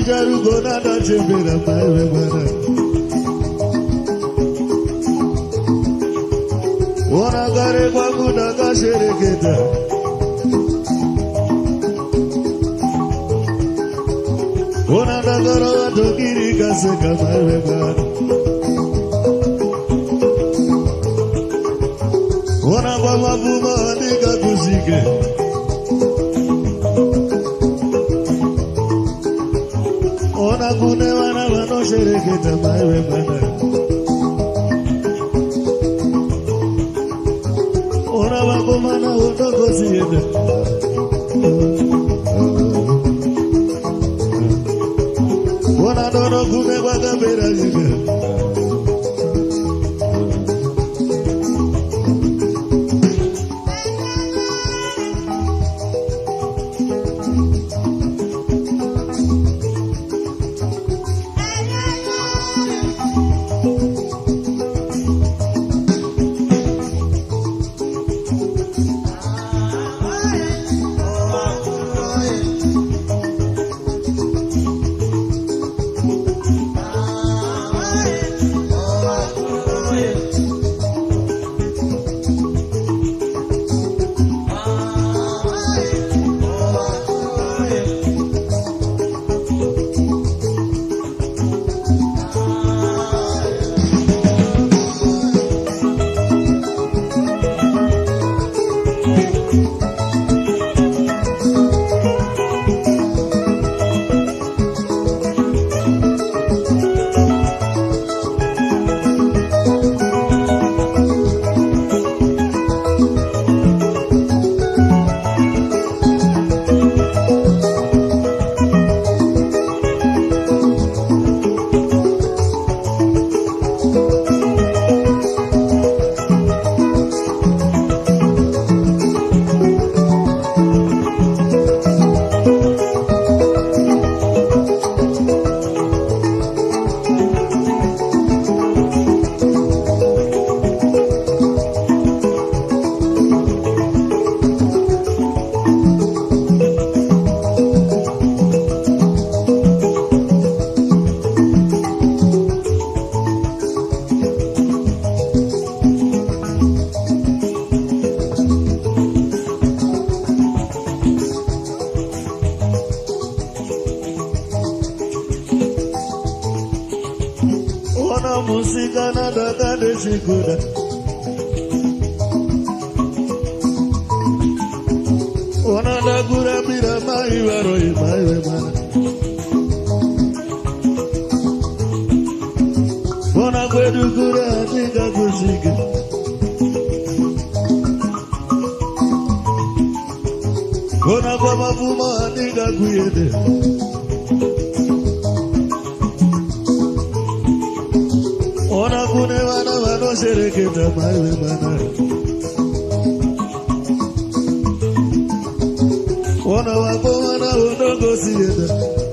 jaru gona da chebera maiwe bana. Ona gare bagu da kashere keta. Ona da garo to kiri kase kamaiwe bana. Ona baba buma nika kusike. Ona kune wana wano shereketa maiwe bana. Ona wako mana utoko siyede. Ona dono kune waka bera jide. Música nada de segura. Ona da gura mira mai varoi mai mana. Ona gwedu gura diga gusike. Ona baba fuma diga guyede. Ona kune wana wano shereketa maiwe bana. Ona wako wana undogo siyeda.